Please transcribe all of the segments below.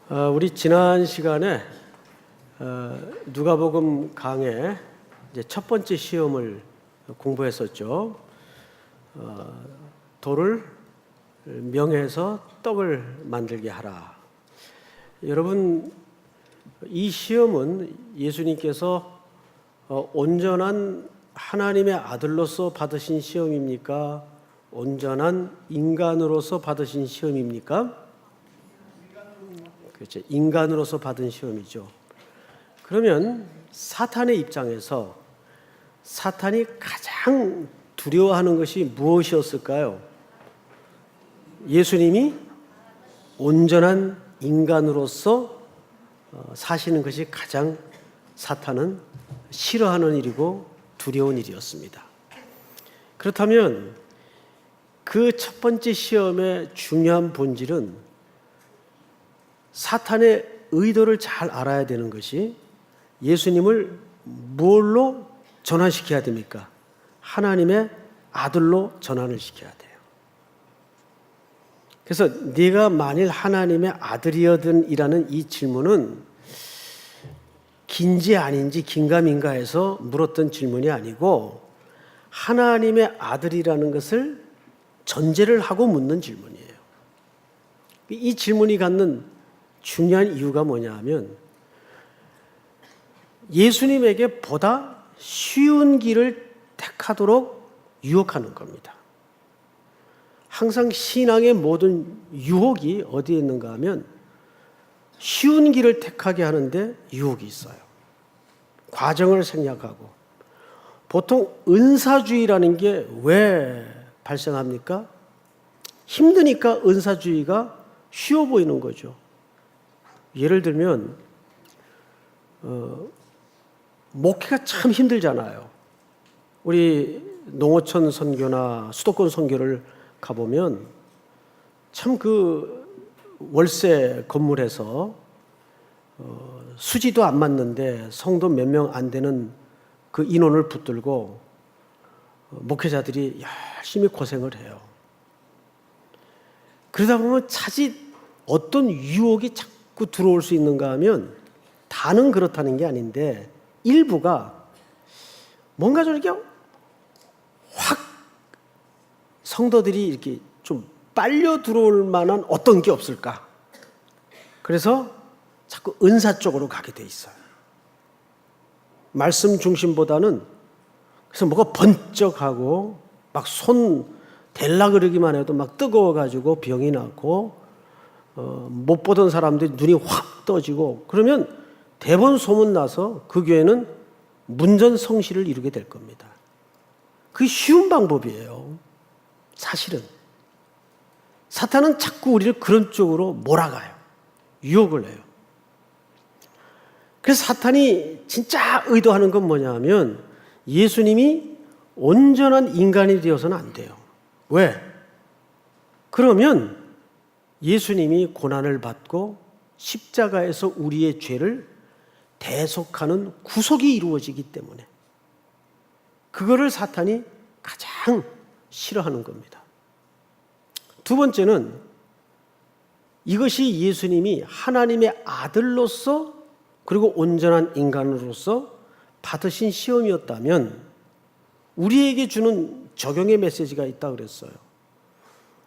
우리 지난 시간에 누가복음 강의 이제 첫 번째 시험을 공부했었죠. 돌을 명해서 떡을 만들게 하라. 여러분, 이 시험은 예수님께서 온전한 하나님의 아들로서 받으신 시험입니까? 온전한 인간으로서 받으신 시험입니까? 그렇죠. 인간으로서 받은 시험이죠. 그러면 사탄의 입장에서 사탄이 가장 두려워하는 것이 무엇이었을까요? 예수님이 온전한 인간으로서 사시는 것이 가장 사탄은 싫어하는 일이고 두려운 일이었습니다. 그렇다면 그 첫 번째 시험의 중요한 본질은 사탄의 의도를 잘 알아야 되는 것이 예수님을 뭘로 전환시켜야 됩니까? 하나님의 아들로 전환을 시켜야 돼요. 그래서 네가 만일 하나님의 아들이거든이라는 이 질문은 긴지 아닌지 긴가민가 해서 물었던 질문이 아니고 하나님의 아들이라는 것을 전제를 하고 묻는 질문이에요. 이 질문이 갖는 중요한 이유가 뭐냐 하면 예수님에게 보다 쉬운 길을 택하도록 유혹하는 겁니다. 항상 신앙의 모든 유혹이 어디에 있는가 하면 쉬운 길을 택하게 하는데 유혹이 있어요. 과정을 생략하고. 보통 은사주의라는 게 왜 발생합니까? 힘드니까 은사주의가 쉬워 보이는 거죠. 예를 들면 목회가 참 힘들잖아요. 우리 농어촌 선교나 수도권 선교를 가보면 참 그 월세 건물에서 수지도 안 맞는데 성도 몇 명 안 되는 그 인원을 붙들고 목회자들이 열심히 고생을 해요. 그러다 보면 차지 어떤 유혹이 자꾸 들어올 수 있는가 하면 다는 그렇다는 게 아닌데 일부가 뭔가 좀 이렇게 확 성도들이 이렇게 좀 빨려 들어올 만한 어떤 게 없을까? 그래서 자꾸 은사 쪽으로 가게 돼 있어요. 말씀 중심보다는 그래서 뭐가 번쩍하고 막 손 댈라 그러기만 해도 막 뜨거워가지고 병이 나고 못 보던 사람들이 눈이 확 떠지고 그러면 대번 소문나서 그 교회는 문전성시를 이루게 될 겁니다. 그게 쉬운 방법이에요. 사실은. 사탄은 자꾸 우리를 그런 쪽으로 몰아가요. 유혹을 해요. 그래서 사탄이 진짜 의도하는 건 뭐냐 하면 예수님이 온전한 인간이 되어서는 안 돼요. 왜? 그러면 예수님이 고난을 받고 십자가에서 우리의 죄를 대속하는 구속이 이루어지기 때문에 그거를 사탄이 가장 싫어하는 겁니다. 두 번째는 이것이 예수님이 하나님의 아들로서 그리고 온전한 인간으로서 받으신 시험이었다면 우리에게 주는 적용의 메시지가 있다고 그랬어요.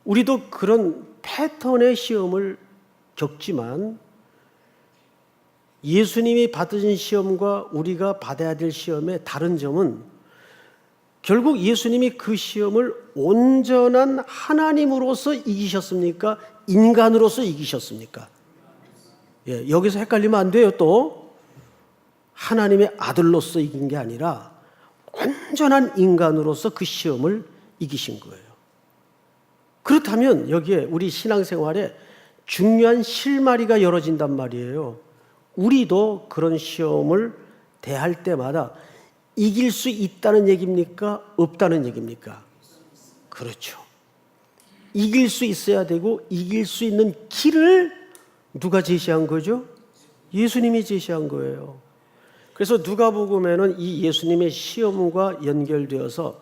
우리도 그런 패턴의 시험을 겪지만 예수님이 받으신 시험과 우리가 받아야 될 시험의 다른 점은 결국 예수님이 그 시험을 온전한 하나님으로서 이기셨습니까? 인간으로서 이기셨습니까? 예, 여기서 헷갈리면 안 돼요. 또 하나님의 아들로서 이긴 게 아니라 온전한 인간으로서 그 시험을 이기신 거예요. 그렇다면 여기에 우리 신앙생활에 중요한 실마리가 열어진단 말이에요. 우리도 그런 시험을 대할 때마다 이길 수 있다는 얘기입니까? 없다는 얘기입니까? 그렇죠. 이길 수 있어야 되고 이길 수 있는 길을 누가 제시한 거죠? 예수님이 제시한 거예요. 그래서 누가복음에는 이 예수님의 시험과 연결되어서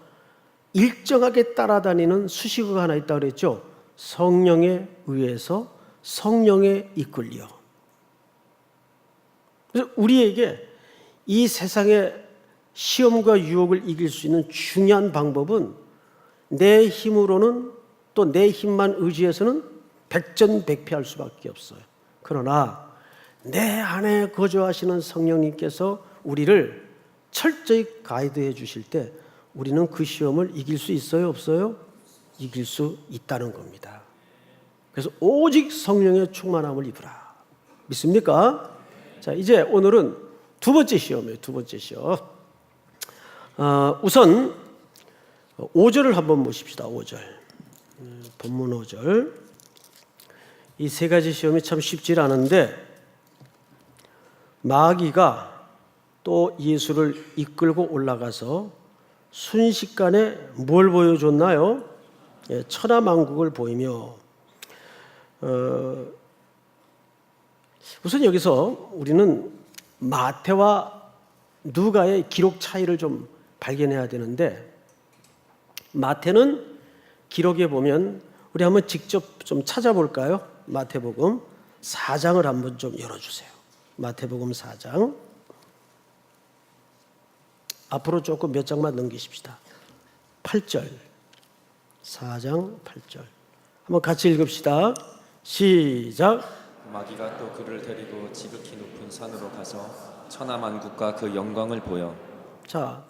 일정하게 따라다니는 수식어가 하나 있다고 그랬죠. 성령에 의해서 성령에 이끌려. 그래서 우리에게 이 세상의 시험과 유혹을 이길 수 있는 중요한 방법은 내 힘으로는, 또 내 힘만 의지해서는 백전백패할 수밖에 없어요. 그러나 내 안에 거주하시는 성령님께서 우리를 철저히 가이드해 주실 때 우리는 그 시험을 이길 수 있어요, 없어요? 이길 수 있다는 겁니다. 그래서 오직 성령의 충만함을 입으라. 믿습니까? 자, 이제 오늘은 두 번째 시험이에요. 두 번째 시험. 우선 5절을 한번 보십시다. 5절. 본문 5절. 이 세 가지 시험이 참 쉽지 않은데 마귀가 또 예수를 이끌고 올라가서 순식간에 뭘 보여줬나요? 천하만국을 보이며, 우선 여기서 우리는 마태와 누가의 기록 차이를 좀 발견해야 되는데, 마태는 기록에 보면 우리 한번 직접 좀 찾아볼까요? 마태복음 4장을 한번 좀 열어주세요. 마태복음 4장. 앞으로 조금 몇 장만 넘기십시다. 8절. 4장 8절. 한번 같이 읽읍시다. 시작. 마귀가 또 그를 데리고 지극히 높은 산으로 가서 천하만국과 그 영광을 보여. 자,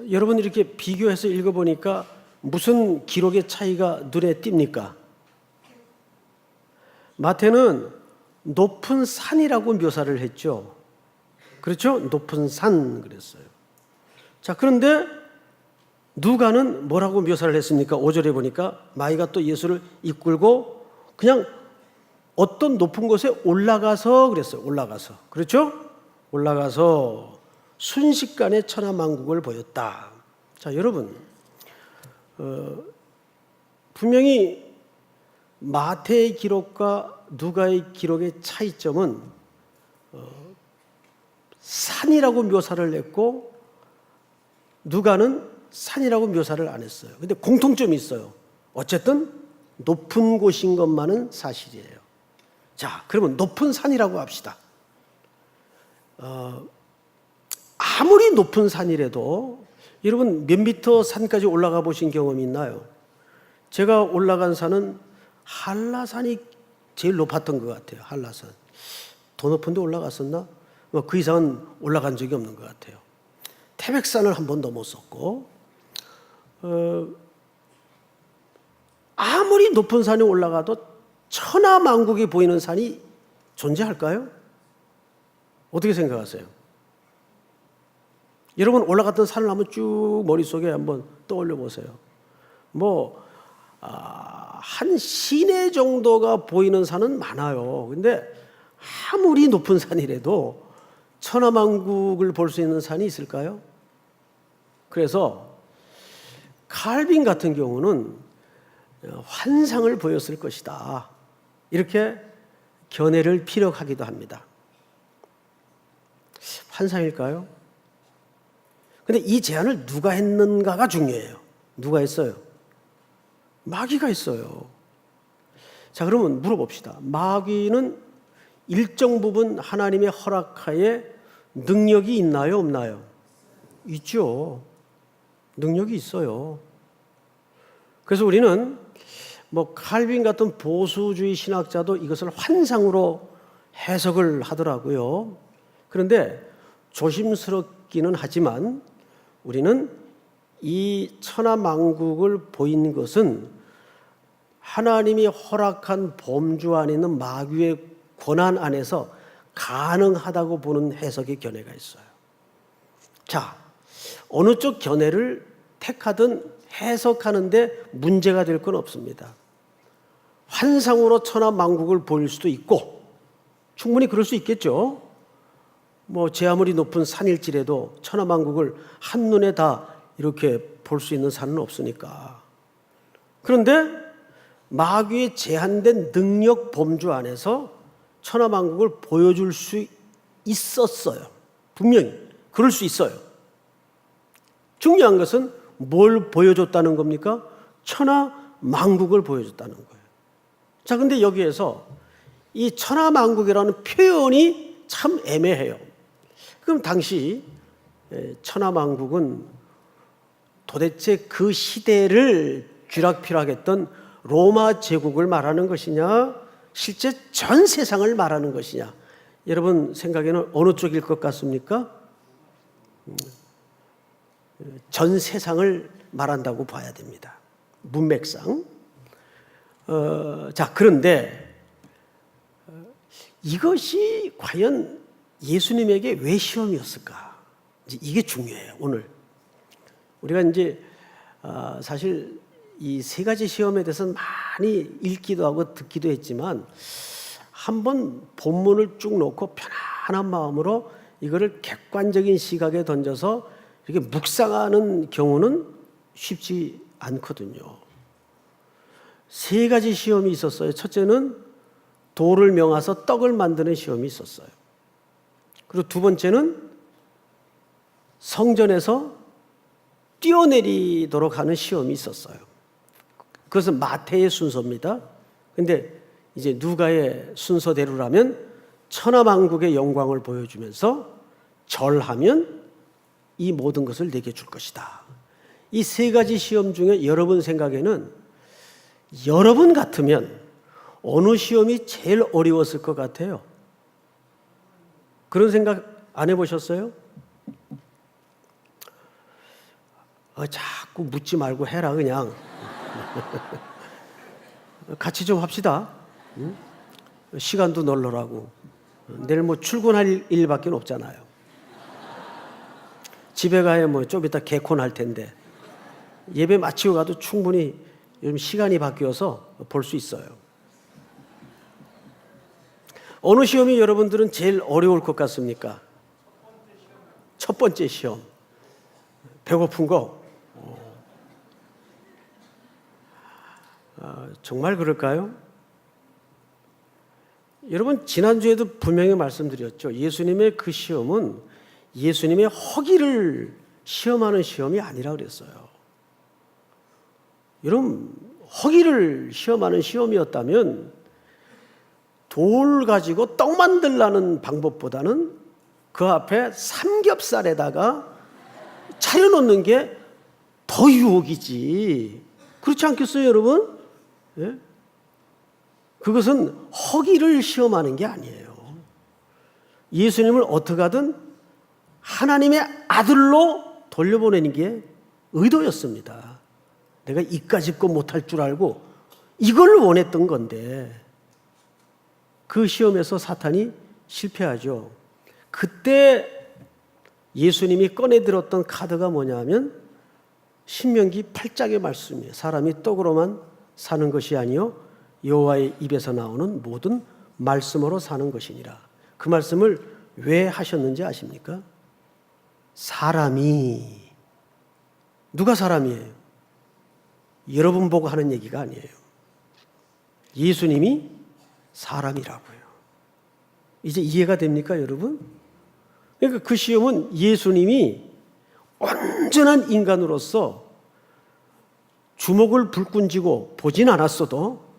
여러분 이렇게 비교해서 읽어보니까 무슨 기록의 차이가 눈에 띕니까? 마태는 높은 산이라고 묘사를 했죠. 그렇죠? 높은 산 그랬어요. 자, 그런데 누가는 뭐라고 묘사를 했습니까? 5절에 보니까 마귀가 또 예수를 이끌고 그냥 어떤 높은 곳에 올라가서 그랬어요. 올라가서. 그렇죠? 올라가서 순식간에 천하만국을 보였다. 자, 여러분, 분명히 마태의 기록과 누가의 기록의 차이점은 산이라고 묘사를 했고 누가는 산이라고 묘사를 안 했어요. 근데 공통점이 있어요. 어쨌든 높은 곳인 것만은 사실이에요. 자, 그러면 높은 산이라고 합시다. 아무리 높은 산이라도 여러분 몇 미터 산까지 올라가 보신 경험이 있나요? 제가 올라간 산은 한라산이 제일 높았던 것 같아요. 한라산. 더 높은 데 올라갔었나? 그 이상은 올라간 적이 없는 것 같아요. 태백산을 한번 넘었었고, 아무리 높은 산에 올라가도 천하만국이 보이는 산이 존재할까요? 어떻게 생각하세요? 여러분 올라갔던 산을 한번 쭉 머릿속에 한번 떠올려 보세요. 한 시내 정도가 보이는 산은 많아요. 근데 아무리 높은 산이라도 천하만국을 볼 수 있는 산이 있을까요? 그래서 칼빈 같은 경우는 환상을 보였을 것이다. 이렇게 견해를 피력하기도 합니다. 환상일까요? 근데 이 제안을 누가 했는가가 중요해요. 누가 했어요? 마귀가 했어요. 자, 그러면 물어봅시다. 마귀는 일정 부분 하나님의 허락하에 능력이 있나요, 없나요? 있죠. 능력이 있어요. 그래서 우리는 칼빈 같은 보수주의 신학자도 이것을 환상으로 해석을 하더라고요. 그런데 조심스럽기는 하지만 우리는 이 천하만국을 보인 것은 하나님이 허락한 범주 안에 있는 마귀의 권한 안에서 가능하다고 보는 해석의 견해가 있어요. 자, 어느 쪽 견해를 택하든 해석하는데 문제가 될 건 없습니다. 환상으로 천하만국을 보일 수도 있고 충분히 그럴 수 있겠죠. 제 아무리 높은 산일지라도 천하만국을 한눈에 다 이렇게 볼 수 있는 산은 없으니까. 그런데 마귀의 제한된 능력 범주 안에서 천하만국을 보여줄 수 있었어요. 분명히 그럴 수 있어요. 중요한 것은 뭘 보여줬다는 겁니까? 천하만국을 보여줬다는 거예요. 자, 근데 여기에서 이 천하만국이라는 표현이 참 애매해요. 그럼 당시 천하만국은 도대체 그 시대를 쥐락펴락했던 로마 제국을 말하는 것이냐, 실제 전 세상을 말하는 것이냐, 여러분 생각에는 어느 쪽일 것 같습니까? 전 세상을 말한다고 봐야 됩니다. 문맥상. 자, 그런데 이것이 과연 예수님에게 왜 시험이었을까? 이게 중요해요. 오늘 우리가 이제 사실 이 세 가지 시험에 대해서는 많이 읽기도 하고 듣기도 했지만 한번 본문을 쭉 놓고 편안한 마음으로 이거를 객관적인 시각에 던져서 이렇게 묵상하는 경우는 쉽지 않거든요. 세 가지 시험이 있었어요. 첫째는 돌을 명하서 떡을 만드는 시험이 있었어요. 그리고 두 번째는 성전에서 뛰어내리도록 하는 시험이 있었어요. 그것은 마태의 순서입니다. 근데 이제 누가의 순서대로라면 천하만국의 영광을 보여주면서 절하면 이 모든 것을 내게 줄 것이다. 이 세 가지 시험 중에 여러분 생각에는 여러분 같으면 어느 시험이 제일 어려웠을 것 같아요? 그런 생각 안 해보셨어요? 자꾸 묻지 말고 해라 그냥. 같이 좀 합시다. 응? 시간도 널널하고 내일 뭐 출근할 일밖에 없잖아요. 집에 가야 뭐 좀 이따 개콘할 텐데 예배 마치고 가도 충분히 요즘 시간이 바뀌어서 볼 수 있어요. 어느 시험이 여러분들은 제일 어려울 것 같습니까? 첫 번째 시험. 배고픈 거. 정말 그럴까요? 여러분 지난주에도 분명히 말씀드렸죠. 예수님의 그 시험은 예수님의 허기를 시험하는 시험이 아니라 그랬어요. 여러분 허기를 시험하는 시험이었다면 돌 가지고 떡 만들라는 방법보다는 그 앞에 삼겹살에다가 차려놓는 게 더 유혹이지. 그렇지 않겠어요, 여러분? 예? 그것은 허기를 시험하는 게 아니에요. 예수님을 어떻게 하든 하나님의 아들로 돌려보내는 게 의도였습니다. 내가 이까짓 거 못할 줄 알고 이걸 원했던 건데 그 시험에서 사탄이 실패하죠. 그때 예수님이 꺼내들었던 카드가 뭐냐면 신명기 8장의 말씀이에요. 사람이 떡으로만 사는 것이 아니요 여호와의 입에서 나오는 모든 말씀으로 사는 것이니라. 그 말씀을 왜 하셨는지 아십니까? 사람이, 누가 사람이에요? 여러분 보고 하는 얘기가 아니에요. 예수님이 사람이라고요. 이제 이해가 됩니까, 여러분? 그러니까 그 시험은 예수님이 온전한 인간으로서 주먹을 불끈 쥐고 보진 않았어도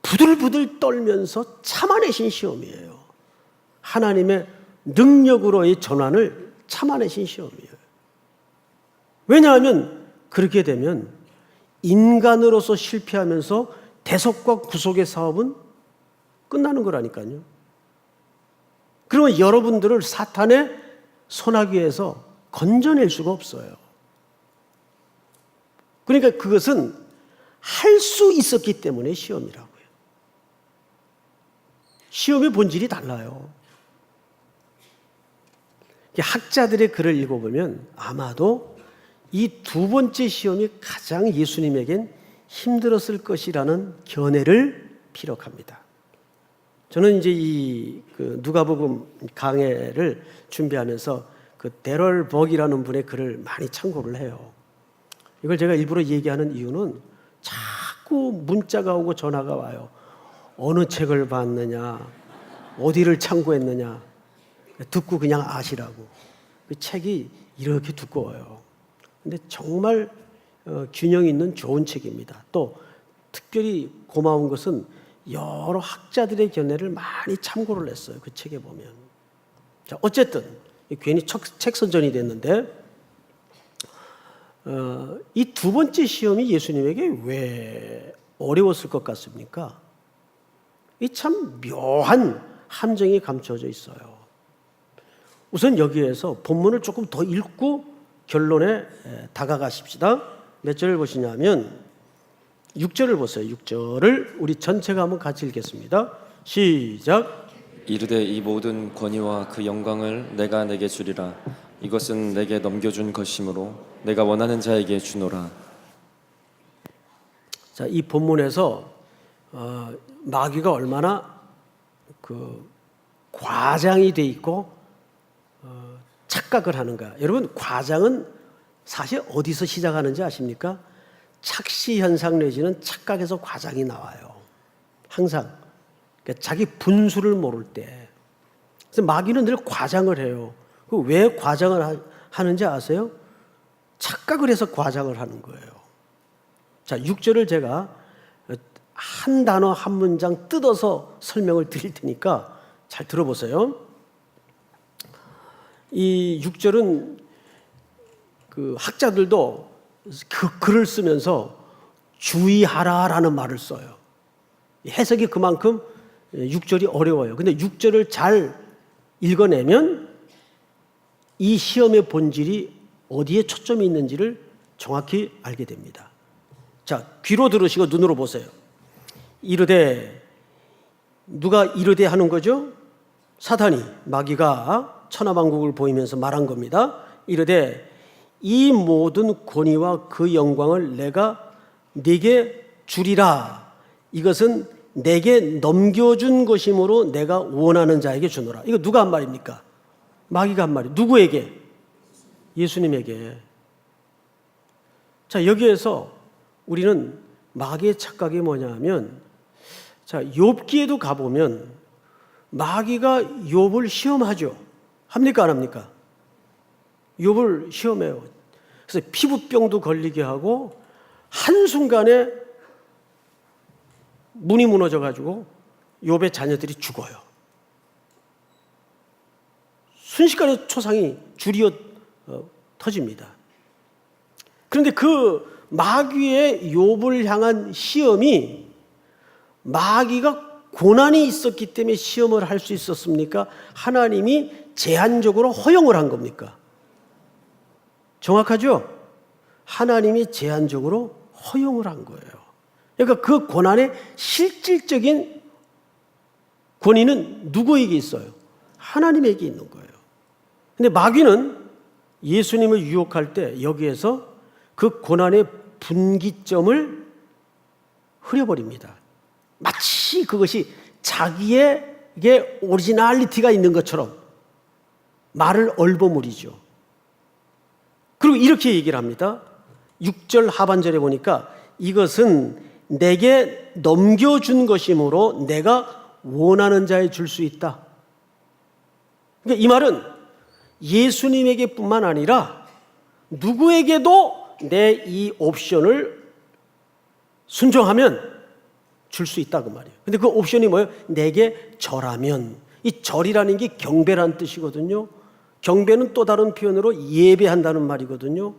부들부들 떨면서 참아내신 시험이에요. 하나님의 능력으로의 전환을 참아내신 시험이에요. 왜냐하면 그렇게 되면 인간으로서 실패하면서 대속과 구속의 사업은 끝나는 거라니까요. 그러면 여러분들을 사탄의 손아귀에서 건져낼 수가 없어요. 그러니까 그것은 할 수 있었기 때문에 시험이라고요. 시험의 본질이 달라요. 학자들의 글을 읽어보면 아마도 이 두 번째 시험이 가장 예수님에겐 힘들었을 것이라는 견해를 피력합니다. 저는 이제 이 누가복음 강해를 준비하면서 그 데럴 버기라는 분의 글을 많이 참고를 해요. 이걸 제가 일부러 얘기하는 이유는 자꾸 문자가 오고 전화가 와요. 어느 책을 봤느냐, 어디를 참고했느냐, 듣고 그냥 아시라고. 그 책이 이렇게 두꺼워요. 근데 정말 균형 있는 좋은 책입니다. 또 특별히 고마운 것은 여러 학자들의 견해를 많이 참고를 했어요. 그 책에 보면. 자, 어쨌든 괜히 책 선전이 됐는데 이 두 번째 시험이 예수님에게 왜 어려웠을 것 같습니까? 이 참 묘한 함정이 감춰져 있어요. 우선 여기에서 본문을 조금 더 읽고 결론에 다가가십시다. 몇 절을 보시냐면 6절을 보세요. 6절을 우리 전체가 한번 같이 읽겠습니다. 시작. 이르되 이 모든 권위와 그 영광을 내가 내게 주리라. 이것은 내게 넘겨준 것이므로 내가 원하는 자에게 주노라. 자, 이 본문에서 마귀가 얼마나 과장이 돼 있고 착각을 하는가. 여러분, 과장은 사실 어디서 시작하는지 아십니까? 착시 현상 내지는 착각에서 과장이 나와요. 항상. 그러니까 자기 분수를 모를 때. 그래서 마귀는 늘 과장을 해요. 왜 과장을 하는지 아세요? 착각을 해서 과장을 하는 거예요. 자, 6절을 제가 한 단어 한 문장 뜯어서 설명을 드릴 테니까 잘 들어보세요. 이 6절은 그 학자들도 그 글을 쓰면서 주의하라라는 말을 써요. 해석이 그만큼 6절이 어려워요. 근데 6절을 잘 읽어내면 이 시험의 본질이 어디에 초점이 있는지를 정확히 알게 됩니다. 자, 귀로 들으시고 눈으로 보세요. 이르되, 누가 이르되 하는 거죠? 사탄이, 마귀가 천하만국을 보이면서 말한 겁니다. 이르되 이 모든 권위와 그 영광을 내가 네게 주리라. 이것은 내게 넘겨준 것이므로 내가 원하는 자에게 주노라. 이거 누가 한 말입니까? 마귀가 한 말이에요. 누구에게? 예수님에게. 자, 여기에서 우리는 마귀의 착각이 뭐냐면, 자, 욥기에도 가보면 마귀가 욥을 시험하죠. 합니까, 안 합니까? 욥을 시험해요. 그래서 피부병도 걸리게 하고 한순간에 문이 무너져가지고 욥의 자녀들이 죽어요. 순식간에 초상이 줄이어 터집니다. 그런데 그 마귀의 욥을 향한 시험이 마귀가 고난이 있었기 때문에 시험을 할 수 있었습니까? 하나님이 제한적으로 허용을 한 겁니까? 정확하죠? 하나님이 제한적으로 허용을 한 거예요. 그러니까 그 고난의 실질적인 권위는 누구에게 있어요? 하나님에게 있는 거예요. 근데 마귀는 예수님을 유혹할 때 여기에서 그 고난의 분기점을 흐려버립니다. 마치 그것이 자기에게 오리지널리티가 있는 것처럼 말을 얼버무리죠. 그리고 이렇게 얘기를 합니다. 6절 하반절에 보니까 이것은 내게 넘겨준 것이므로 내가 원하는 자에 줄 수 있다. 그러니까 이 말은 예수님에게 뿐만 아니라 누구에게도 내 이 옵션을 순종하면 줄 수 있다 그 말이에요. 근데 그 옵션이 뭐예요? 내게 절하면. 이 절이라는 게 경배라는 뜻이거든요. 경배는 또 다른 표현으로 예배한다는 말이거든요.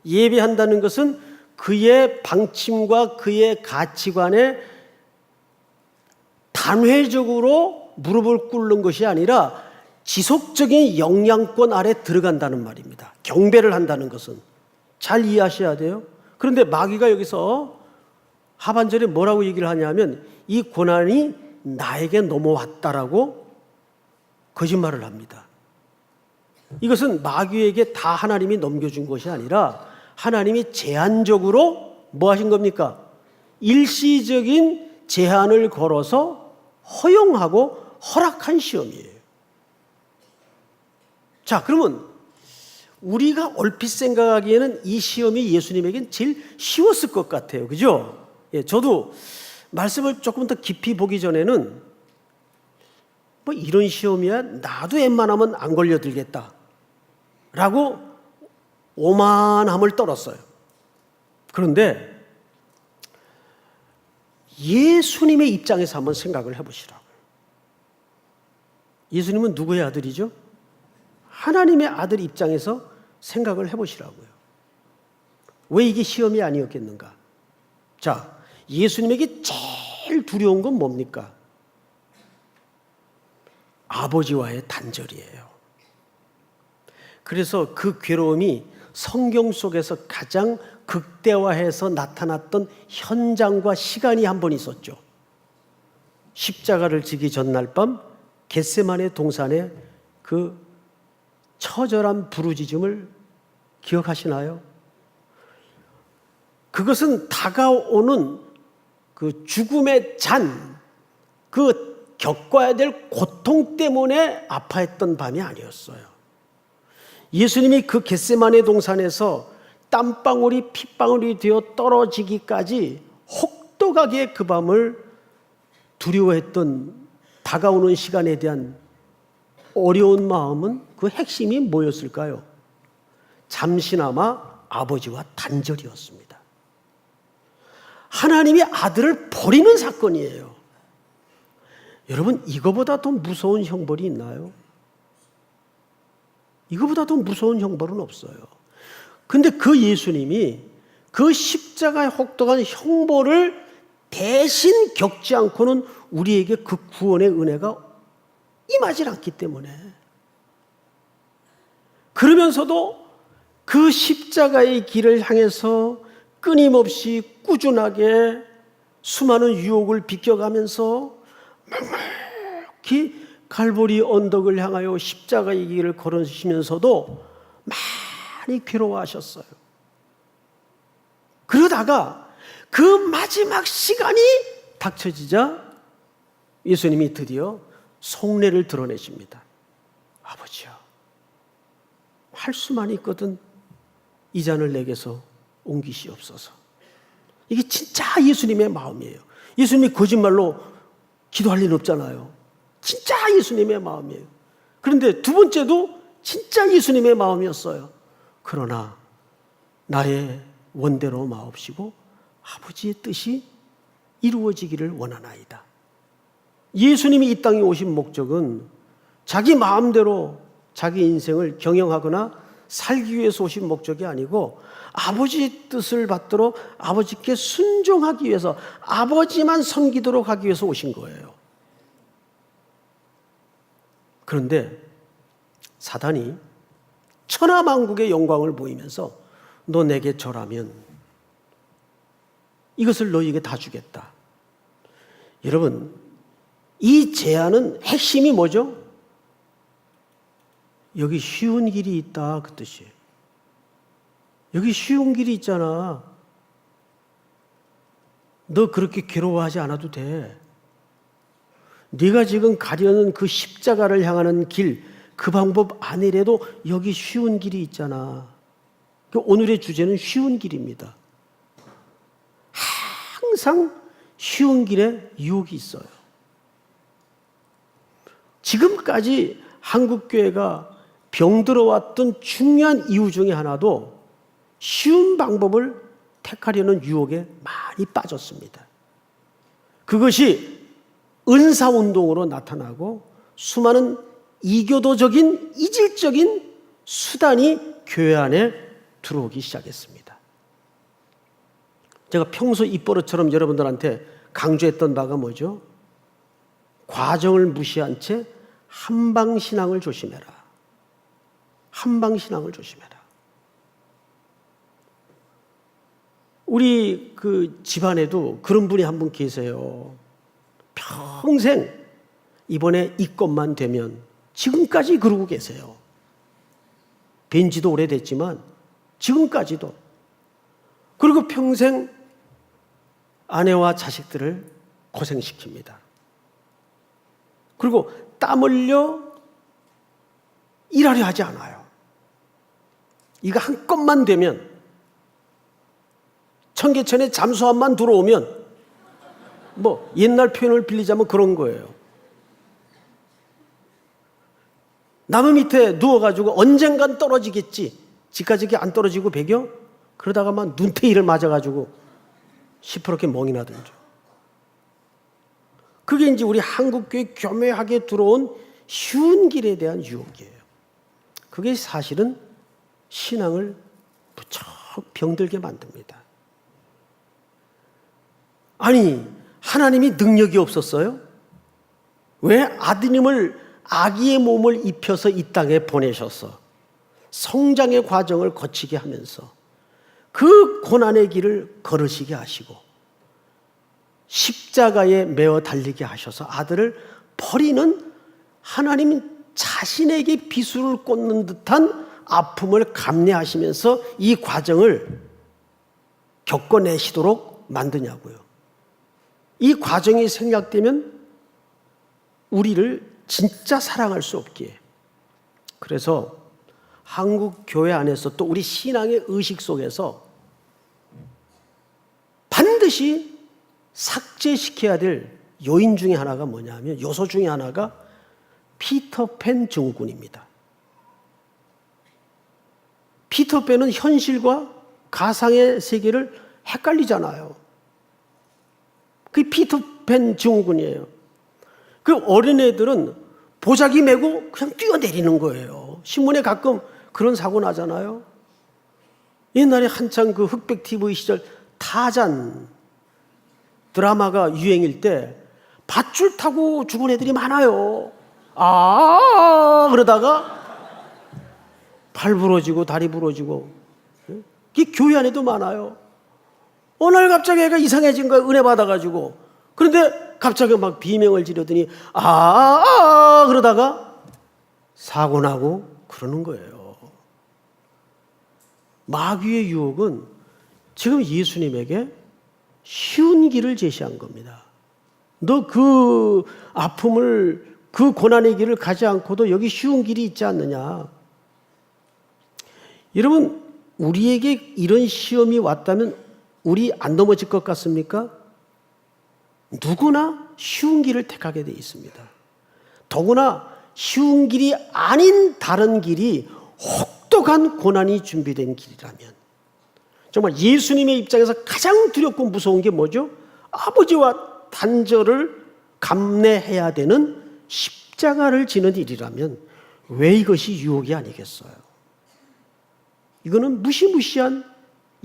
예배한다는 것은 그의 방침과 그의 가치관에 단회적으로 무릎을 꿇는 것이 아니라 지속적인 영향권 아래 들어간다는 말입니다. 경배를 한다는 것은. 잘 이해하셔야 돼요. 그런데 마귀가 여기서 하반절에 뭐라고 얘기를 하냐면 이 고난이 나에게 넘어왔다라고 거짓말을 합니다. 이것은 마귀에게 다 하나님이 넘겨준 것이 아니라 하나님이 제한적으로 뭐 하신 겁니까? 일시적인 제한을 걸어서 허용하고 허락한 시험이에요. 자, 그러면 우리가 얼핏 생각하기에는 이 시험이 예수님에겐 제일 쉬웠을 것 같아요. 그죠? 예, 저도 말씀을 조금 더 깊이 보기 전에는 뭐 이런 시험이야 나도 웬만하면 안 걸려들겠다 라고 오만함을 떨었어요. 그런데 예수님의 입장에서 한번 생각을 해보시라고요. 예수님은 누구의 아들이죠? 하나님의 아들 입장에서 생각을 해보시라고요. 왜 이게 시험이 아니었겠는가? 자, 예수님에게 제일 두려운 건 뭡니까? 아버지와의 단절이에요. 그래서 그 괴로움이 성경 속에서 가장 극대화해서 나타났던 현장과 시간이 한 번 있었죠. 십자가를 지기 전날 밤 겟세마네 동산에 그 처절한 부르짖음을 기억하시나요? 그것은 다가오는 그 죽음의 잔, 그 겪어야 될 고통 때문에 아파했던 밤이 아니었어요. 예수님이 그 겟세마네 동산에서 땀방울이 핏방울이 되어 떨어지기까지 혹독하게 그 밤을 두려워했던 다가오는 시간에 대한 어려운 마음은 그 핵심이 뭐였을까요? 잠시나마 아버지와 단절이었습니다. 하나님이 아들을 버리는 사건이에요. 여러분, 이거보다 더 무서운 형벌이 있나요? 이거보다 더 무서운 형벌은 없어요. 근데 그 예수님이 그 십자가의 혹독한 형벌을 대신 겪지 않고는 우리에게 그 구원의 은혜가 임하지 않기 때문에, 그러면서도 그 십자가의 길을 향해서 끊임없이 꾸준하게 수많은 유혹을 비껴가면서 묵묵히 갈보리 언덕을 향하여 십자가의 길을 걸으시면서도 많이 괴로워하셨어요. 그러다가 그 마지막 시간이 닥쳐지자 예수님이 드디어 속내를 드러내십니다. 아버지여, 할 수만 있거든 이 잔을 내게서 옮기시옵소서. 이게 진짜 예수님의 마음이에요. 예수님이 거짓말로 기도할 일 없잖아요. 진짜 예수님의 마음이에요. 그런데 두 번째도 진짜 예수님의 마음이었어요. 그러나 나의 원대로 마옵시고 아버지의 뜻이 이루어지기를 원하나이다. 예수님이 이 땅에 오신 목적은 자기 마음대로 자기 인생을 경영하거나 살기 위해서 오신 목적이 아니고 아버지의 뜻을 받도록 아버지께 순종하기 위해서, 아버지만 섬기도록 하기 위해서 오신 거예요. 그런데 사단이 천하만국의 영광을 보이면서 너 내게 절하면 이것을 너희에게 다 주겠다. 여러분, 이 제안은 핵심이 뭐죠? 여기 쉬운 길이 있다, 그 뜻이에요. 여기 쉬운 길이 있잖아. 너 그렇게 괴로워하지 않아도 돼. 네가 지금 가려는 그 십자가를 향하는 길, 그 방법 아니래도 여기 쉬운 길이 있잖아. 오늘의 주제는 쉬운 길입니다. 항상 쉬운 길에 유혹이 있어요. 지금까지 한국교회가 병들어왔던 중요한 이유 중에 하나도 쉬운 방법을 택하려는 유혹에 많이 빠졌습니다. 그것이 은사운동으로 나타나고 수많은 이교도적인 이질적인 수단이 교회 안에 들어오기 시작했습니다. 제가 평소 입버릇처럼 여러분들한테 강조했던 바가 뭐죠? 과정을 무시한 채 한방신앙을 조심해라. 한방신앙을 조심해라. 우리 그 집안에도 그런 분이 한 분 계세요. 평생 이번에 이 것만 되면, 지금까지 그러고 계세요. 뵌 지도 오래됐지만 지금까지도. 그리고 평생 아내와 자식들을 고생시킵니다. 그리고 땀 흘려 일하려 하지 않아요. 이거 한 건만 되면, 청계천에 잠수함만 들어오면, 뭐 옛날 표현을 빌리자면 그런 거예요. 나무 밑에 누워가지고 언젠간 떨어지겠지. 지까지게 안 떨어지고 배겨? 그러다가만 눈탱이를 맞아가지고 시퍼렇게 멍이 나든죠. 그게 이제 우리 한국교회 교묘하게 들어온 쉬운 길에 대한 유혹이에요. 그게 사실은 신앙을 무척 병들게 만듭니다. 아니, 하나님이 능력이 없었어요? 왜 아드님을 아기의 몸을 입혀서 이 땅에 보내셔서 성장의 과정을 거치게 하면서 그 고난의 길을 걸으시게 하시고 십자가에 매어 달리게 하셔서 아들을 버리는 하나님 자신에게 비수를 꽂는 듯한 아픔을 감내하시면서 이 과정을 겪어내시도록 만드냐고요. 이 과정이 생략되면 우리를 진짜 사랑할 수 없기에. 그래서 한국 교회 안에서 또 우리 신앙의 의식 속에서 반드시 삭제시켜야 될 요인 중에 하나가 뭐냐면, 요소 중에 하나가 피터팬 증후군입니다. 피터팬은 현실과 가상의 세계를 헷갈리잖아요. 그게 피터팬 증후군이에요. 그 어린애들은 보자기 메고 그냥 뛰어내리는 거예요. 신문에 가끔 그런 사고 나잖아요. 옛날에 한창 그 흑백 TV 시절 타잔 드라마가 유행일 때 밧줄 타고 죽은 애들이 많아요. 그러다가 발 부러지고 다리 부러지고. 그게 교회 안에도 많아요. 어느 날 갑자기 애가 이상해진 거야, 은혜 받아가지고. 그런데 갑자기 막 비명을 지르더니 그러다가 사고 나고 그러는 거예요. 마귀의 유혹은 지금 예수님에게 쉬운 길을 제시한 겁니다. 너 그 아픔을, 그 고난의 길을 가지 않고도 여기 쉬운 길이 있지 않느냐. 여러분, 우리에게 이런 시험이 왔다면 우리 안 넘어질 것 같습니까? 누구나 쉬운 길을 택하게 되어 있습니다. 더구나 쉬운 길이 아닌 다른 길이 혹독한 고난이 준비된 길이라면, 정말 예수님의 입장에서 가장 두렵고 무서운 게 뭐죠? 아버지와 단절을 감내해야 되는 십자가를 지는 일이라면 왜 이것이 유혹이 아니겠어요? 이거는 무시무시한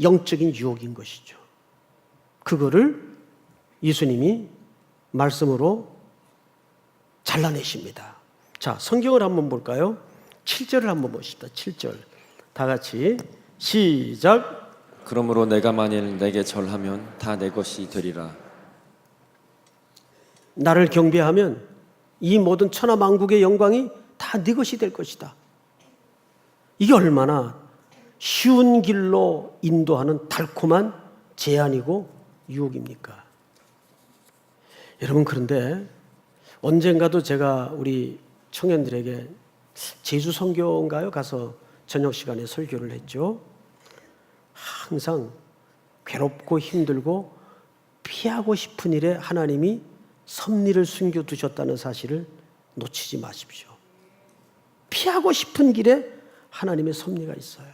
영적인 유혹인 것이죠. 그거를 예수님이 말씀으로 잘라내십니다. 자, 성경을 한번 볼까요? 7절을 한번 보십시다. 7절. 다 같이 시작. 그러므로 내가 만일 내게 절하면 다 내 것이 되리라. 나를 경배하면 이 모든 천하 만국의 영광이 다 네 것이 될 것이다. 이게 얼마나 쉬운 길로 인도하는 달콤한 제안이고 유혹입니까? 여러분, 그런데 언젠가도 제가 우리 청년들에게 제주 선교인가요? 가서 저녁 시간에 설교를 했죠. 항상 괴롭고 힘들고 피하고 싶은 일에 하나님이 섭리를 숨겨두셨다는 사실을 놓치지 마십시오. 피하고 싶은 길에 하나님의 섭리가 있어요.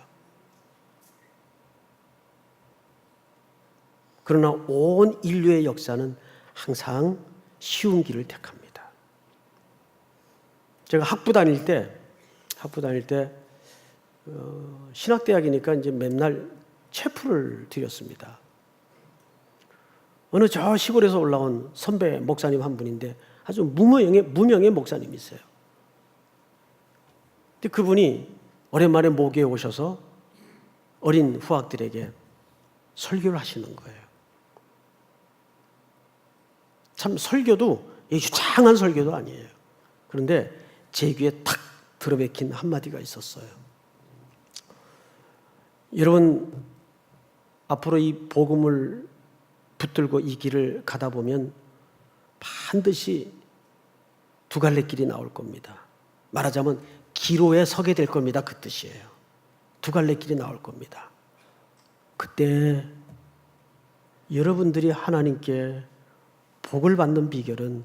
그러나 온 인류의 역사는 항상 쉬운 길을 택합니다. 제가 학부 다닐 때 신학대학이니까 이제 맨날 체프를 드렸습니다. 어느 저 시골에서 올라온 선배 목사님 한 분인데 아주 무명의 목사님이세요. 근데 그분이 오랜만에 모교에 오셔서 어린 후학들에게 설교를 하시는 거예요. 참 설교도 유창한 설교도 아니에요. 그런데 제 귀에 탁 들어박힌 한마디가 있었어요. 여러분, 앞으로 이 복음을 붙들고 이 길을 가다 보면 반드시 두 갈래 길이 나올 겁니다. 말하자면 기로에 서게 될 겁니다. 그 뜻이에요. 두 갈래 길이 나올 겁니다. 그때 여러분들이 하나님께 복을 받는 비결은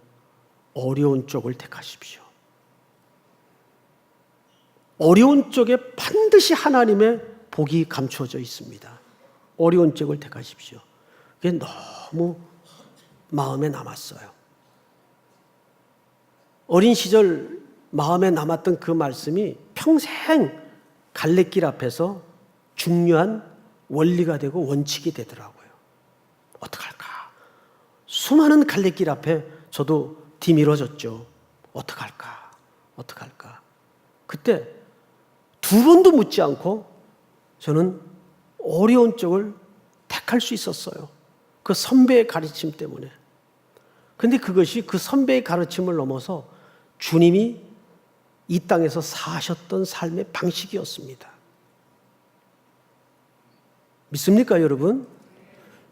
어려운 쪽을 택하십시오. 어려운 쪽에 반드시 하나님의 복이 감추어져 있습니다. 어려운 쪽을 택하십시오. 그게 너무 마음에 남았어요. 어린 시절 마음에 남았던 그 말씀이 평생 갈래길 앞에서 중요한 원리가 되고 원칙이 되더라고요. 어떡할까? 수많은 갈래길 앞에 저도 뒤미뤄졌죠. 어떡할까? 어떡할까? 그때 두 번도 묻지 않고 저는 어려운 쪽을 택할 수 있었어요. 그 선배의 가르침 때문에. 근데 그것이 그 선배의 가르침을 넘어서 주님이 이 땅에서 사셨던 삶의 방식이었습니다. 믿습니까, 여러분?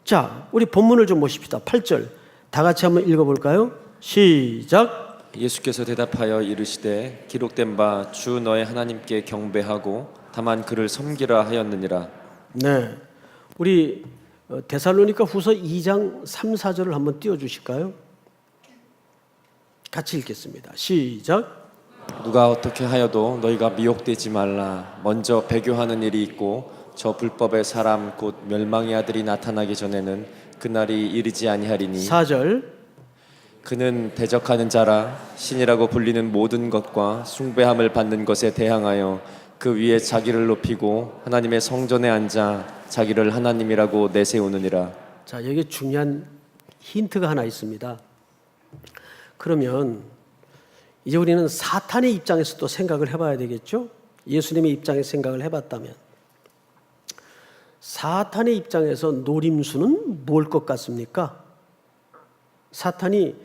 자, 우리 본문을 좀 보십시다. 8절. 다 같이 한번 읽어볼까요? 시작. 예수께서 대답하여 이르시되 기록된 바 주 너의 하나님께 경배하고 다만 그를 섬기라 하였느니라. 네. 우리 데살로니가 후서 2장 3, 4절을 한번 띄워주실까요? 같이 읽겠습니다. 시작. 누가 어떻게 하여도 너희가 미혹되지 말라. 먼저 배교하는 일이 있고 저 불법의 사람 곧 멸망의 아들이 나타나기 전에는 그날이 이르지 아니하리니 4절. 그는 대적하는 자라 신이라고 불리는 모든 것과 숭배함을 받는 것에 대항하여 그 위에 자기를 높이고 하나님의 성전에 앉아 자기를 하나님이라고 내세우느니라. 자, 여기 중요한 힌트가 하나 있습니다. 그러면 이제 우리는 사탄의 입장에서 또 생각을 해봐야 되겠죠? 예수님의 입장에서 생각을 해봤다면 사탄의 입장에서 노림수는 뭘 것 같습니까? 사탄이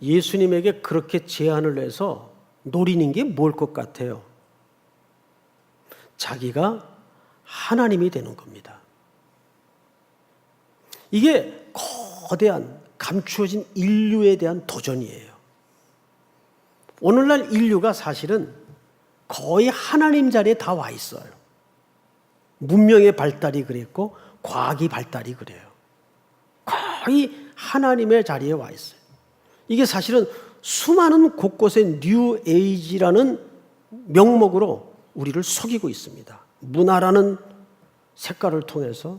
예수님에게 그렇게 제안을 해서 노리는 게 뭘 것 같아요? 자기가 하나님이 되는 겁니다. 이게 거대한 감추어진 인류에 대한 도전이에요. 오늘날 인류가 사실은 거의 하나님 자리에 다 와 있어요. 문명의 발달이 그랬고 과학이 발달이 그래요. 거의 하나님의 자리에 와 있어요. 이게 사실은 수많은 곳곳에 뉴 에이지라는 명목으로 우리를 속이고 있습니다. 문화라는 색깔을 통해서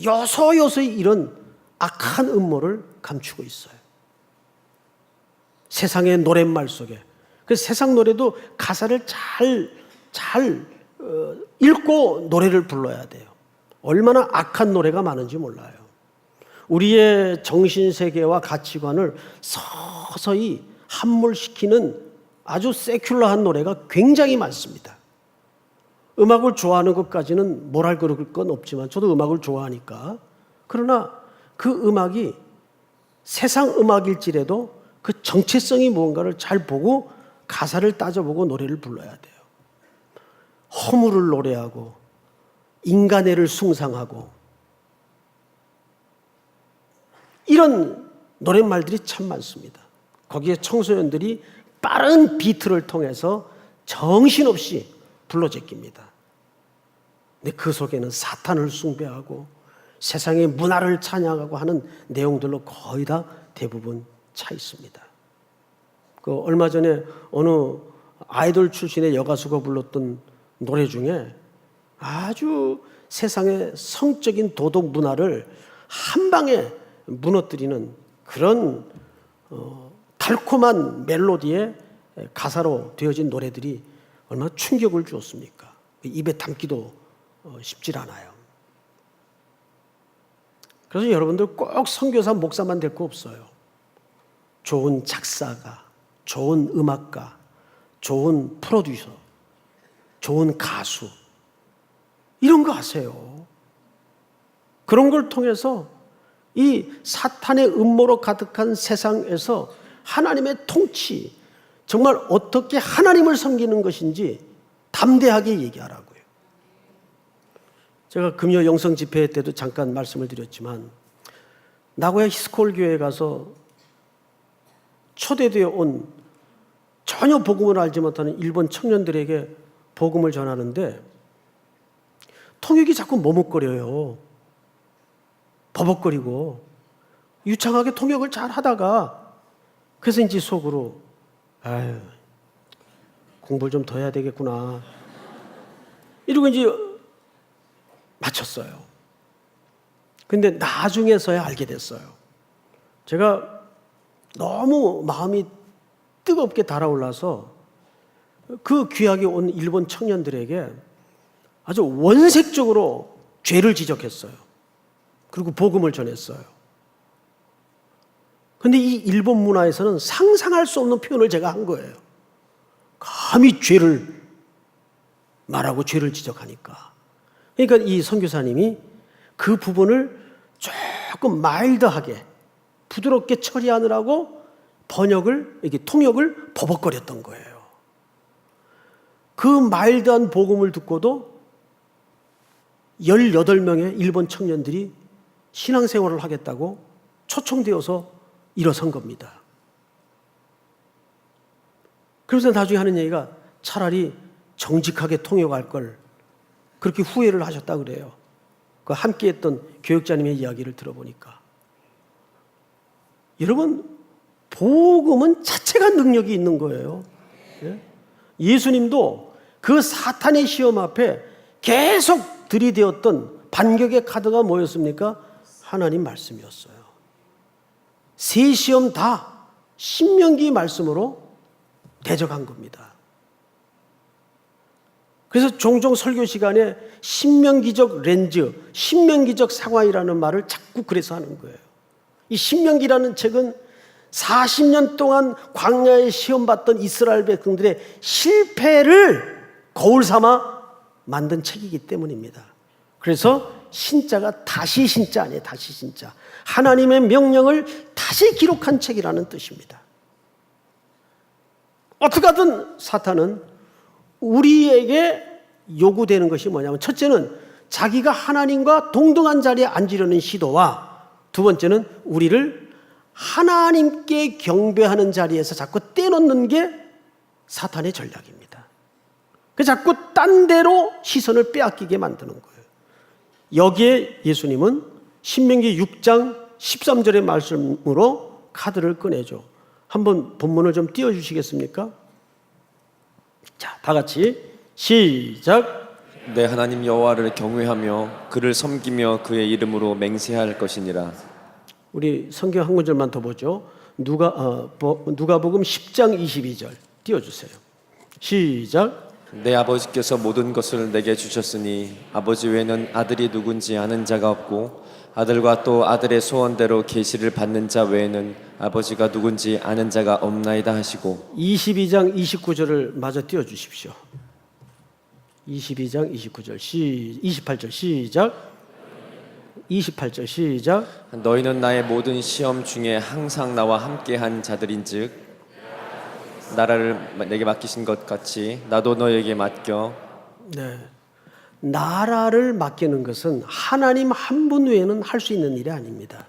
요소요소히 이런 악한 음모를 감추고 있어요. 세상의 노랫말 속에. 그래서 세상 노래도 가사를 잘 읽고 노래를 불러야 돼요. 얼마나 악한 노래가 많은지 몰라요. 우리의 정신세계와 가치관을 서서히 함몰시키는 아주 세큘러한 노래가 굉장히 많습니다. 음악을 좋아하는 것까지는 뭐랄 그럴 건 없지만 저도 음악을 좋아하니까. 그러나 그 음악이 세상 음악일지라도 그 정체성이 무언가를 잘 보고 가사를 따져보고 노래를 불러야 돼요. 허물을 노래하고 인간애를 숭상하고 이런 노랫말들이 참 많습니다. 거기에 청소년들이 빠른 비트를 통해서 정신없이 불러 제낍니다. 근데 그 속에는 사탄을 숭배하고 세상의 문화를 찬양하고 하는 내용들로 거의 다 대부분 차 있습니다. 그 얼마 전에 어느 아이돌 출신의 여가수가 불렀던 노래 중에 아주 세상의 성적인 도덕 문화를 한 방에 무너뜨리는 그런 달콤한 멜로디의 가사로 되어진 노래들이 얼마나 충격을 주었습니까? 입에 담기도 쉽질 않아요. 그래서 여러분들 꼭 선교사 목사만 될 거 없어요. 좋은 작사가, 좋은 음악가, 좋은 프로듀서, 좋은 가수 이런 거 하세요. 그런 걸 통해서 이 사탄의 음모로 가득한 세상에서 하나님의 통치, 정말 어떻게 하나님을 섬기는 것인지 담대하게 얘기하라고요. 제가 금요 영성 집회 때도 잠깐 말씀을 드렸지만 나고야 히스콜 교회에 가서 초대되어 온 전혀 복음을 알지 못하는 일본 청년들에게 복음을 전하는데 통역이 자꾸 머뭇거려요. 버벅거리고 유창하게 통역을 잘 하다가 그래서 이제 속으로 아유 공부를 좀 더 해야 되겠구나 이러고 이제 마쳤어요. 근데 나중에서야 알게 됐어요. 제가 너무 마음이 뜨겁게 달아올라서 그 귀하게 온 일본 청년들에게 아주 원색적으로 죄를 지적했어요. 그리고 복음을 전했어요. 그런데 이 일본 문화에서는 상상할 수 없는 표현을 제가 한 거예요. 감히 죄를 말하고 죄를 지적하니까. 그러니까 이 선교사님이 그 부분을 조금 마일드하게 부드럽게 처리하느라고 통역을 버벅거렸던 거예요. 그 마일드한 복음을 듣고도 18명의 일본 청년들이 신앙생활을 하겠다고 초청되어서 일어선 겁니다. 그래서 나중에 하는 얘기가 차라리 정직하게 통역할 걸 그렇게 후회를 하셨다 그래요. 그 함께 했던 교육자님의 이야기를 들어보니까. 여러분, 복음은 자체가 능력이 있는 거예요. 예수님도 그 사탄의 시험 앞에 계속 들이대었던 반격의 카드가 뭐였습니까? 하나님 말씀이었어요. 세 시험 다 신명기 말씀으로 대적한 겁니다. 그래서 종종 설교 시간에 신명기적 렌즈, 신명기적 상황이라는 말을 자꾸 그래서 하는 거예요. 이 신명기라는 책은 40년 동안 광야에 시험받던 이스라엘 백성들의 실패를 거울 삼아 만든 책이기 때문입니다. 그래서 신자가 다시 신자 아니에요. 다시 신자. 하나님의 명령을 다시 기록한 책이라는 뜻입니다. 어떻게 하든 사탄은 우리에게 요구되는 것이 뭐냐면, 첫째는 자기가 하나님과 동등한 자리에 앉으려는 시도와, 두 번째는 우리를 하나님께 경배하는 자리에서 자꾸 떼놓는 게 사탄의 전략입니다. 그래서 자꾸 딴 데로 시선을 빼앗기게 만드는 거예요. 여기에 예수님은 신명기 6장 13절의 말씀으로 카드를 꺼내죠. 한번 본문을 좀 띄워주시겠습니까? 자, 다 같이 시작. 내 하나님 여호와를 경외하며 그를 섬기며 그의 이름으로 맹세할 것이니라. 우리 성경 한 구절만 더 보죠. 누가복음 10장 22절 띄워주세요. 시작. 내 아버지께서 모든 것을 내게 주셨으니 아버지 외에는 아들이 누군지 아는 자가 없고 아들과 또 아들의 소원대로 계시를 받는 자 외에는 아버지가 누군지 아는 자가 없나이다 하시고. 22장 29절을 마저 띄워주십시오. 22장 29절 28절 시작. 28절 시작. 너희는 나의 모든 시험 중에 항상 나와 함께한 자들인즉 나라를 내게 맡기신 것 같이 나도 너에게 맡겨. 네, 나라를 맡기는 것은 하나님 한 분 외에는 할 수 있는 일이 아닙니다.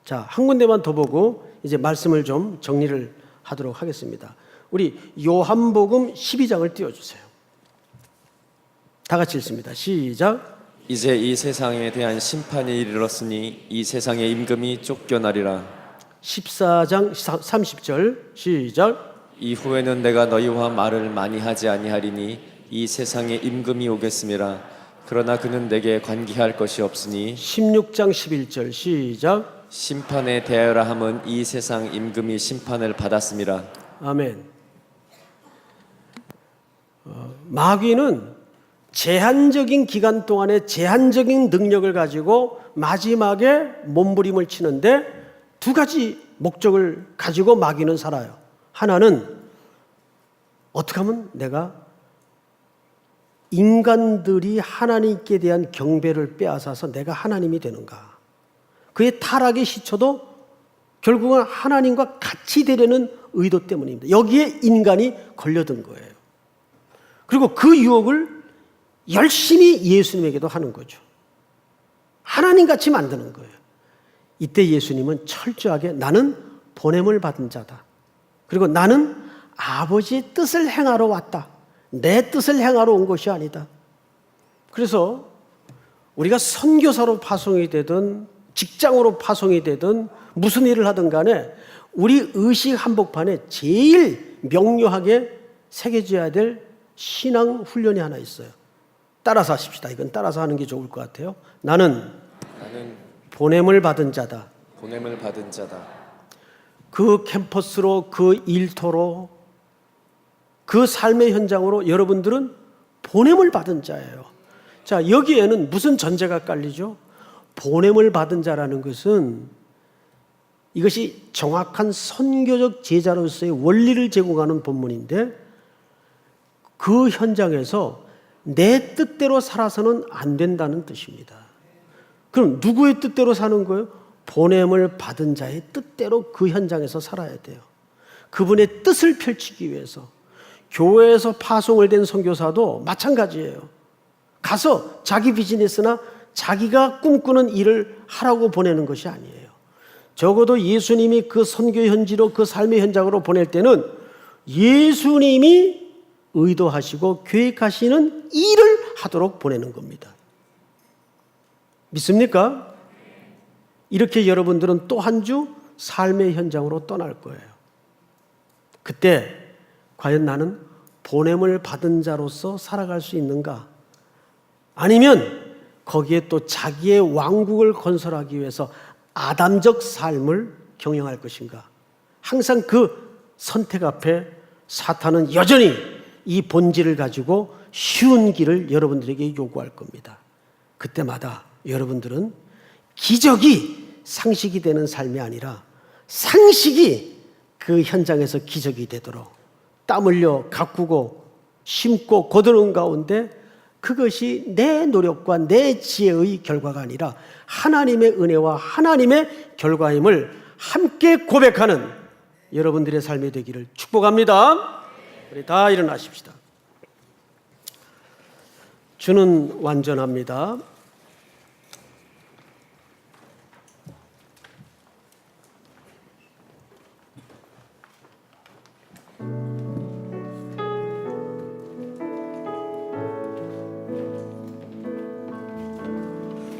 자, 한 군데만 더 보고 이제 말씀을 좀 정리를 하도록 하겠습니다. 우리 요한복음 12장을 띄워주세요. 다 같이 읽습니다. 시작. 이제 이 세상에 대한 심판이 이르렀으니 이 세상의 임금이 쫓겨나리라. 14장 30절 시작. 이후에는 내가 너희와 말을 많이 하지 아니하리니 이 세상에 임금이 오겠음이라. 그러나 그는 내게 관계할 것이 없으니 16장 11절 시작. 심판에 대하여라 함은 이 세상 임금이 심판을 받았음이라. 아멘. 마귀는 제한적인 기간 동안에 제한적인 능력을 가지고 마지막에 몸부림을 치는데 두 가지 목적을 가지고 마귀는 살아요. 하나는 어떻게 하면 내가 인간들이 하나님께 대한 경배를 빼앗아서 내가 하나님이 되는가. 그의 타락의 시초도 결국은 하나님과 같이 되려는 의도 때문입니다. 여기에 인간이 걸려든 거예요. 그리고 그 유혹을 열심히 예수님에게도 하는 거죠. 하나님같이 만드는 거예요. 이때 예수님은 철저하게 나는 보냄을 받은 자다. 그리고 나는 아버지의 뜻을 행하러 왔다. 내 뜻을 행하러 온 것이 아니다. 그래서 우리가 선교사로 파송이 되든 직장으로 파송이 되든 무슨 일을 하든 간에 우리 의식 한복판에 제일 명료하게 새겨져야 될 신앙 훈련이 하나 있어요. 따라서 하십시다. 이건 따라서 하는 게 좋을 것 같아요. 나는 보냄을 받은 자다. 보냄을 받은 자다. 그 캠퍼스로 그 일터로 그 삶의 현장으로 여러분들은 보냄을 받은 자예요. 자, 여기에는 무슨 전제가 깔리죠? 보냄을 받은 자라는 것은 이것이 정확한 선교적 제자로서의 원리를 제공하는 본문인데, 그 현장에서 내 뜻대로 살아서는 안 된다는 뜻입니다. 그럼 누구의 뜻대로 사는 거예요? 보냄을 받은 자의 뜻대로 그 현장에서 살아야 돼요. 그분의 뜻을 펼치기 위해서. 교회에서 파송을 된 선교사도 마찬가지예요. 가서 자기 비즈니스나 자기가 꿈꾸는 일을 하라고 보내는 것이 아니에요. 적어도 예수님이 그 선교 현지로, 그 삶의 현장으로 보낼 때는 예수님이 의도하시고 계획하시는 일을 하도록 보내는 겁니다. 믿습니까? 이렇게 여러분들은 또 한 주 삶의 현장으로 떠날 거예요. 그때 과연 나는 보냄을 받은 자로서 살아갈 수 있는가? 아니면 거기에 또 자기의 왕국을 건설하기 위해서 아담적 삶을 경영할 것인가? 항상 그 선택 앞에 사탄은 여전히 이 본질을 가지고 쉬운 길을 여러분들에게 요구할 겁니다. 그때마다 여러분들은 기적이 상식이 되는 삶이 아니라 상식이 그 현장에서 기적이 되도록 땀 흘려 가꾸고 심고 거두는 가운데, 그것이 내 노력과 내 지혜의 결과가 아니라 하나님의 은혜와 하나님의 결과임을 함께 고백하는 여러분들의 삶이 되기를 축복합니다. 우리 다 일어나십시다. 주는 완전합니다.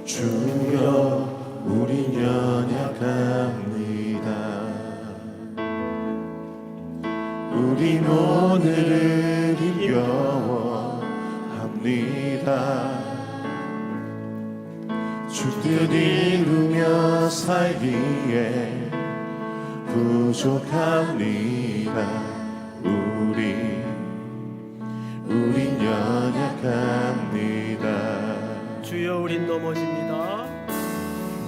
주여 우린 연약합니다. 우린 오늘을 힘겨워합니다. 주 뜻 이루며 살기에 부족합니다. 우린 연약합니다. 주여, 우린 넘어집니다.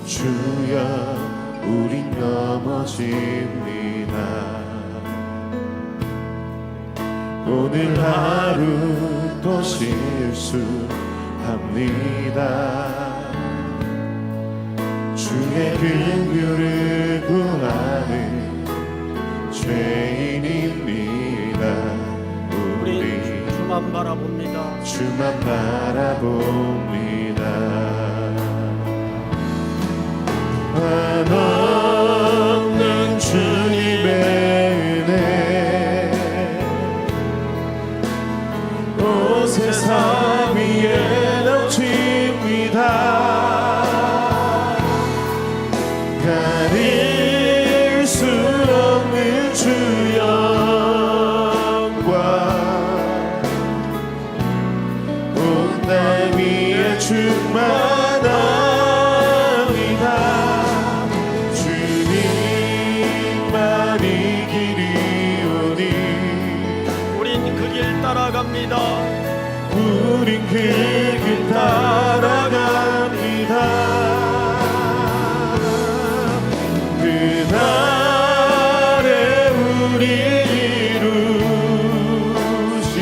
주여 우린 넘어집니다. 오늘 하루 또 실수합니다. 주의 긍휼을 구하는 죄인입니다. 우린 주만 바라봅니다. 주만 바라봅니다. 한없는 주님의 은혜 온 세상 위에 넘칩니다. 가릴 수 없는 주 영광 온 땅 위에 충만합니다. 주님만이 길이오니 우린 그 길 따라갑니다. 우린 그 길 따라갑니다. 그날에 우리 이루시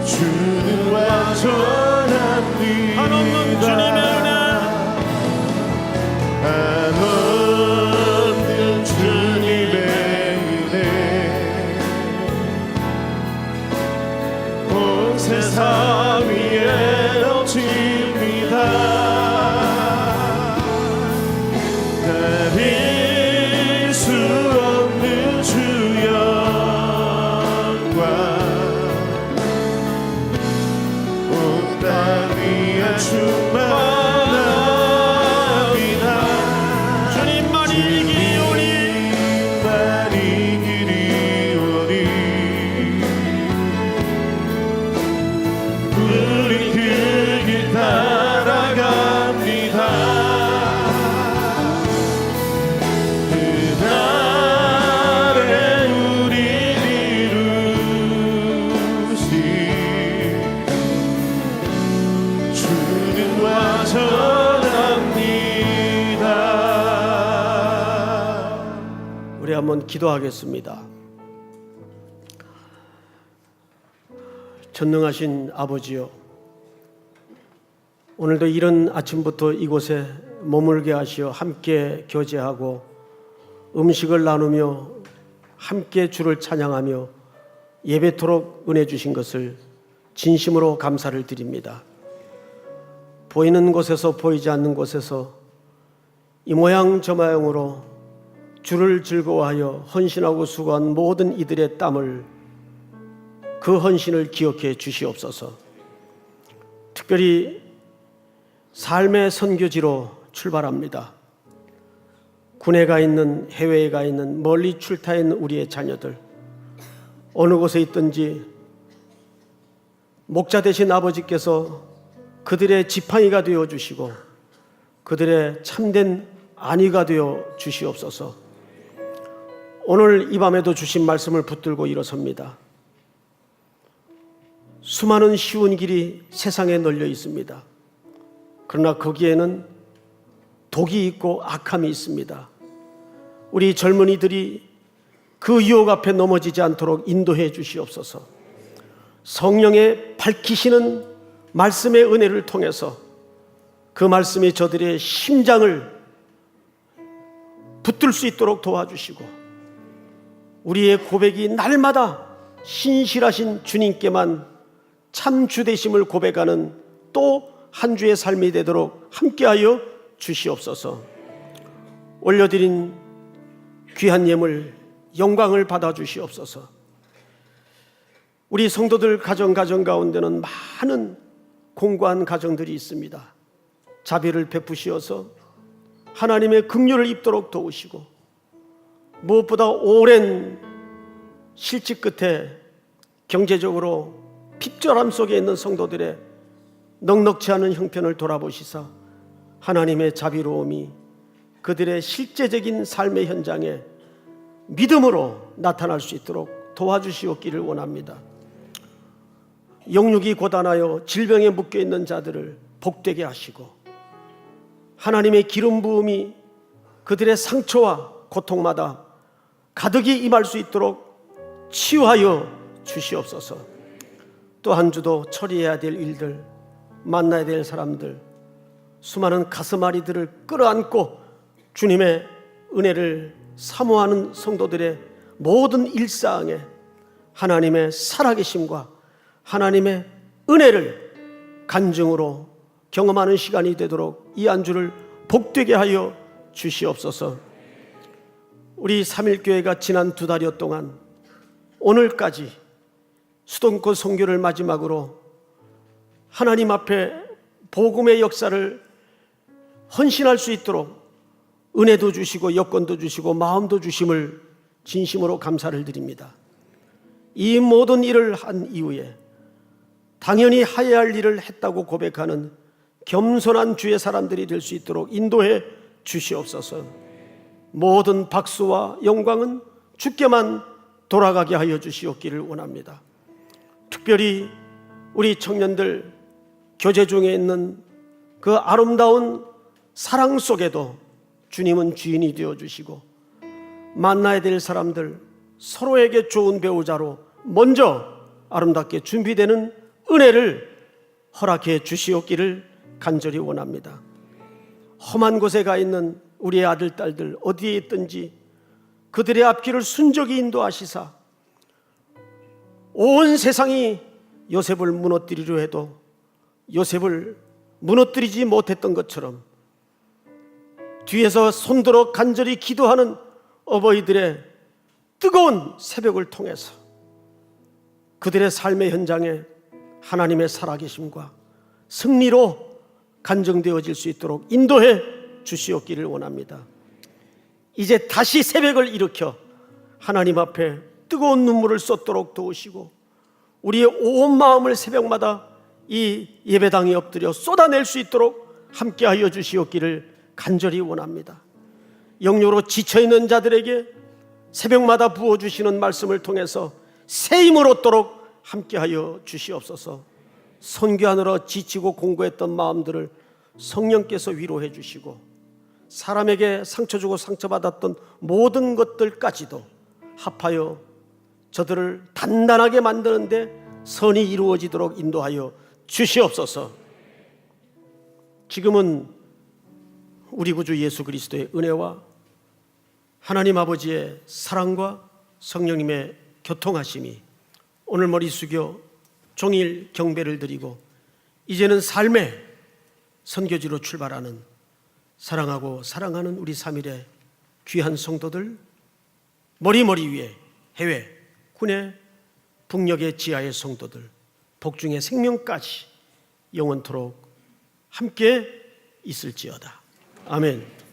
주는 완전합니다. 한없는 주님의 은혜, 한없는 주님의 은혜 온 세상 우리 한번 기도하겠습니다. 전능하신 아버지요, 오늘도 이른 아침부터 이곳에 머물게 하시어 함께 교제하고 음식을 나누며 함께 주를 찬양하며 예배토록 은혜 주신 것을 진심으로 감사를 드립니다. 보이는 곳에서 보이지 않는 곳에서 이 모양 저 모양으로 주를 즐거워하여 헌신하고 수고한 모든 이들의 땀을, 그 헌신을 기억해 주시옵소서. 특별히 삶의 선교지로 출발합니다. 군에 가 있는, 해외에 가 있는, 멀리 출타해 있는 우리의 자녀들, 어느 곳에 있든지 목자 되신 아버지께서 그들의 지팡이가 되어 주시고 그들의 참된 안위가 되어 주시옵소서. 오늘 이 밤에도 주신 말씀을 붙들고 일어섭니다. 수많은 쉬운 길이 세상에 널려 있습니다. 그러나 거기에는 독이 있고 악함이 있습니다. 우리 젊은이들이 그 유혹 앞에 넘어지지 않도록 인도해 주시옵소서. 성령의 밝히시는 말씀의 은혜를 통해서 그 말씀이 저들의 심장을 붙들 수 있도록 도와주시고, 우리의 고백이 날마다 신실하신 주님께만 참 주되심을 고백하는 또 한 주의 삶이 되도록 함께하여 주시옵소서. 올려드린 귀한 예물 영광을 받아 주시옵소서. 우리 성도들 가정 가운데는 많은 공고한 가정들이 있습니다. 자비를 베푸시어서 하나님의 긍휼을 입도록 도우시고, 무엇보다 오랜 실직 끝에 경제적으로 핍절함 속에 있는 성도들의 넉넉지 않은 형편을 돌아보시사 하나님의 자비로움이 그들의 실제적인 삶의 현장에 믿음으로 나타날 수 있도록 도와주시옵기를 원합니다. 영육이 고단하여 질병에 묶여있는 자들을 복되게 하시고, 하나님의 기름 부음이 그들의 상처와 고통마다 가득히 임할 수 있도록 치유하여 주시옵소서. 또 한 주도 처리해야 될 일들, 만나야 될 사람들, 수많은 가슴앓이들을 끌어안고 주님의 은혜를 사모하는 성도들의 모든 일상에 하나님의 살아계심과 하나님의 은혜를 간증으로 경험하는 시간이 되도록 이 안주를 복되게 하여 주시옵소서. 우리 삼일교회가 지난 2달여 동안 오늘까지 수도권 선교를 마지막으로 하나님 앞에 복음의 역사를 헌신할 수 있도록 은혜도 주시고 여건도 주시고 마음도 주심을 진심으로 감사를 드립니다. 이 모든 일을 한 이후에 당연히 하여야 할 일을 했다고 고백하는 겸손한 주의 사람들이 될 수 있도록 인도해 주시옵소서. 모든 박수와 영광은 주께만 돌아가게 하여 주시옵기를 원합니다. 특별히 우리 청년들 교제 중에 있는 그 아름다운 사랑 속에도 주님은 주인이 되어주시고, 만나야 될 사람들 서로에게 좋은 배우자로 먼저 아름답게 준비되는 은혜를 허락해 주시옵기를 간절히 원합니다. 험한 곳에 가 있는 우리의 아들, 딸들 어디에 있든지 그들의 앞길을 순적이 인도하시사 온 세상이 요셉을 무너뜨리려 해도 요셉을 무너뜨리지 못했던 것처럼 뒤에서 손들어 간절히 기도하는 어버이들의 뜨거운 새벽을 통해서 그들의 삶의 현장에 하나님의 살아계심과 승리로 간증되어질 수 있도록 인도해 주시옵기를 원합니다. 이제 다시 새벽을 일으켜 하나님 앞에 뜨거운 눈물을 쏟도록 도우시고, 우리의 온 마음을 새벽마다 이 예배당에 엎드려 쏟아낼 수 있도록 함께하여 주시옵기를 간절히 원합니다. 영료로 지쳐있는 자들에게 새벽마다 부어주시는 말씀을 통해서 새 힘을 얻도록 함께하여 주시옵소서. 선교하느라 지치고 공고했던 마음들을 성령께서 위로해 주시고, 사람에게 상처 주고 상처받았던 모든 것들까지도 합하여 저들을 단단하게 만드는데 선이 이루어지도록 인도하여 주시옵소서. 지금은 우리 구주 예수 그리스도의 은혜와 하나님 아버지의 사랑과 성령님의 교통하심이 오늘 머리 숙여 종일 경배를 드리고 이제는 삶의 선교지로 출발하는 사랑하고 사랑하는 우리 3일의 귀한 성도들, 머리 위에 해외, 국내, 북녘의 지하의 성도들, 복중의 생명까지 영원토록 함께 있을지어다. 아멘.